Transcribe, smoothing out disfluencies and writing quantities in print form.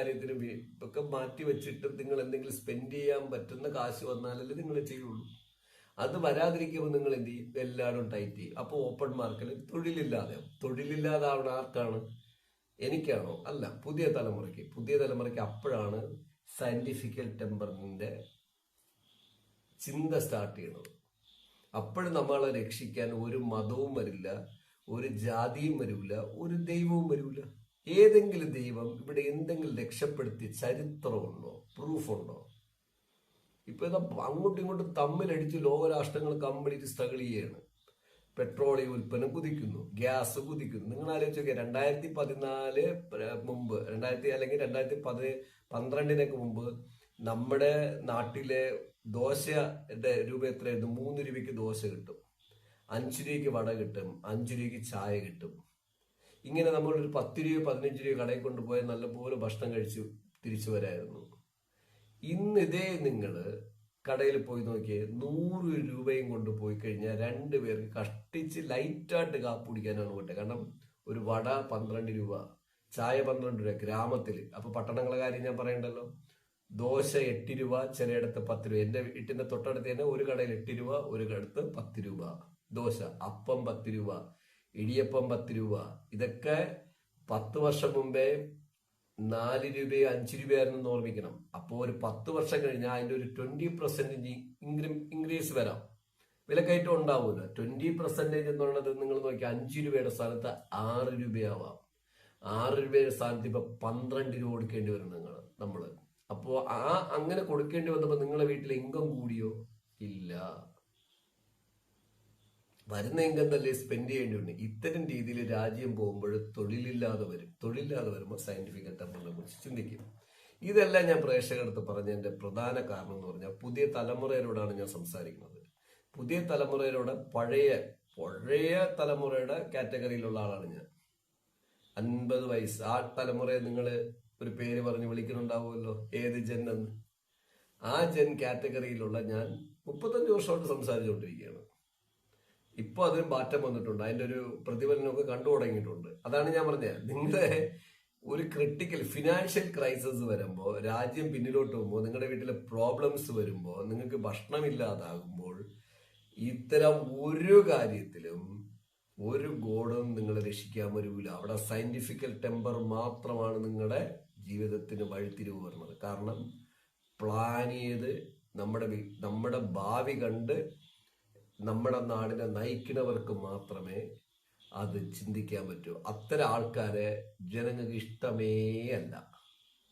കാര്യത്തിനും ഒക്കെ മാറ്റി വെച്ചിട്ട് നിങ്ങൾ എന്തെങ്കിലും സ്പെൻഡ് ചെയ്യാൻ പറ്റുന്ന കാശ് വന്നാലല്ലേ നിങ്ങൾ ചെയ്യുള്ളൂ. അത് വരാതിരിക്കുമ്പോൾ നിങ്ങൾ എന്ത് ചെയ്യും? എല്ലാവരും ടൈറ്റ് ചെയ്യും. അപ്പോൾ ഓപ്പൺ മാർക്കറ്റിൽ തൊഴിലില്ലാതാവണ ആർക്കാണ്? എനിക്കാണോ? അല്ല, പുതിയ തലമുറയ്ക്ക് അപ്പോഴാണ് സയന്റിഫിക്കൽ ടെമ്പറിന്റെ ചിന്ത സ്റ്റാർട്ട് ചെയ്യണത്. അപ്പോഴും നമ്മളെ രക്ഷിക്കാൻ ഒരു മതവും വരില്ല, ഒരു ജാതിയും വരില്ല, ഒരു ദൈവവും വരില്ല. ഏതെങ്കിലും ദൈവം ഇവിടെ എന്തെങ്കിലും രക്ഷപ്പെടുത്തിയ ചരിത്രമുണ്ടോ? പ്രൂഫുണ്ടോ? ഇപ്പൊ ഇതാ അങ്ങോട്ടും ഇങ്ങോട്ടും തമ്മിലടിച്ച് ലോകരാഷ്ട്രങ്ങൾ കംപ്ലീറ്റ് സ്ട്രഗിൾ ചെയ്യാണ്. പെട്രോളിയം ഉൽപ്പന്നം കുതിക്കുന്നു, ഗ്യാസ് കുതിക്കുന്നു. നിങ്ങൾ ആലോചിച്ച് നോക്കിയാൽ 2014 മുമ്പ്, 2012 മുമ്പ് നമ്മുടെ നാട്ടിലെ ദോശയുടെ രൂപ എത്രയായിരുന്നു? 3 രൂപയ്ക്ക് ദോശ കിട്ടും, 5 രൂപയ്ക്ക് വട കിട്ടും, 5 രൂപയ്ക്ക് ചായ കിട്ടും. ഇങ്ങനെ നമ്മളൊരു 10 രൂപ 15 രൂപ കടയിൽ കൊണ്ടുപോയാൽ നല്ലപോലെ ഭക്ഷണം കഴിച്ച് തിരിച്ചു വരായിരുന്നു. ഇന്ന് ഇതേ നിങ്ങൾ കടയിൽ പോയി നോക്കിയേ, 100 രൂപയും കൊണ്ട് പോയി കഴിഞ്ഞാൽ 2 പേർക്ക് കഷ്ടിച്ച് ലൈറ്റായിട്ട് കാപ്പ് കുടിക്കാനാണ് പോട്ടെ. കാരണം ഒരു വട 12 രൂപ, ചായ 12 രൂപ ഗ്രാമത്തിൽ. അപ്പൊ പട്ടണങ്ങളെ കാര്യം ഞാൻ പറയണ്ടല്ലോ. ദോശ 8 രൂപ, ചിലയിടത്ത് 10 രൂപ. എന്റെ വീട്ടിന്റെ തൊട്ടടുത്ത് തന്നെ ഒരു കടയിൽ 8 രൂപ, ഒരു കടത്ത് 10 രൂപ ദോശ. അപ്പം 10 രൂപ, ഇടിയപ്പം 10 രൂപ. ഇതൊക്കെ 10 വർഷം മുമ്പേ 4 രൂപയോ 5 രൂപയായിരുന്നു ഓർമ്മിക്കണം. അപ്പോൾ ഒരു 10 വർഷം കഴിഞ്ഞാൽ അതിന്റെ ഒരു 20% ഇൻക്രീസ് വരാം. വിലക്കയറ്റം ഉണ്ടാവൂല. 20% എന്നുള്ളത് നിങ്ങൾ നോക്കി, 5 രൂപയുടെ സ്ഥാനത്ത് 6 രൂപയാവാം. 6 രൂപയുടെ സ്ഥാനത്ത് ഇപ്പൊ 12 രൂപ കൊടുക്കേണ്ടി വരും നമ്മള്. അപ്പോ അങ്ങനെ കൊടുക്കേണ്ടി വന്നപ്പോ നിങ്ങളെ വീട്ടിൽ ഇൻകം കൂടിയോ? ഇല്ല. വരുന്ന ഇൻകം തന്നെ സ്പെൻഡ് ചെയ്യേണ്ടിയുണ്ട്. ഇത്തരം രീതിയിൽ രാജ്യം പോകുമ്പോൾ തൊഴിലില്ലാതെ വരുമ്പോൾ സയന്റിഫിക് ടെമ്പറിനെ കുറിച്ച് ചിന്തിക്കും. ഇതെല്ലാം ഞാൻ പ്രേക്ഷകർക്ക് പറഞ്ഞതിന്റെ പ്രധാന കാരണം എന്ന് പറഞ്ഞാൽ, പുതിയ തലമുറയോടാണ് ഞാൻ സംസാരിക്കുന്നത്. പുതിയ തലമുറയോടെ പഴയ തലമുറയുടെ കാറ്റഗറിയിലുള്ള ആളാണ് ഞാൻ. 50 വയസ്സ് ആ തലമുറയെ നിങ്ങൾ ഒരു പേര് പറഞ്ഞ് വിളിക്കുന്നുണ്ടാവുമല്ലോ, ഏത് ജൻ എന്ന്. ആ ജൻ കാറ്റഗറിയിലുള്ള ഞാൻ 35 വർഷമായിട്ട് സംസാരിച്ചുകൊണ്ടിരിക്കുകയാണ്. ഇപ്പൊ അതിന് മാറ്റം വന്നിട്ടുണ്ട്. അതിന്റെ ഒരു പ്രതിഫലനമൊക്കെ കണ്ടു തുടങ്ങിയിട്ടുണ്ട്. അതാണ് ഞാൻ പറഞ്ഞത്, നിങ്ങളെ ഒരു ക്രിട്ടിക്കൽ ഫിനാൻഷ്യൽ ക്രൈസിസ് വരുമ്പോൾ, രാജ്യം പിന്നിലോട്ട് പോകുമ്പോൾ, നിങ്ങളുടെ വീട്ടിലെ പ്രോബ്ലംസ് വരുമ്പോൾ, നിങ്ങൾക്ക് ഭക്ഷണമില്ലാതാകുമ്പോൾ, ഇത്തരം ഒരു കാര്യത്തിലും ഒരു ഗോഡും നിങ്ങളെ രക്ഷിക്കാൻ വരില്ല. അവിടെ സയന്റിഫിക്കൽ ടെമ്പർ മാത്രമാണ് നിങ്ങളുടെ ജീവിതത്തിന് വഴിത്തിരിവ് വരുന്നത്. കാരണം പ്ലാൻ ചെയ്ത് നമ്മുടെ ഭാവി കണ്ട് നമ്മുടെ നാടിനെ നയിക്കുന്നവർക്ക് മാത്രമേ അത് ചിന്തിക്കാൻ പറ്റൂ. അത്തരം ആൾക്കാരെ ജനങ്ങൾക്ക് ഇഷ്ടമേ അല്ല.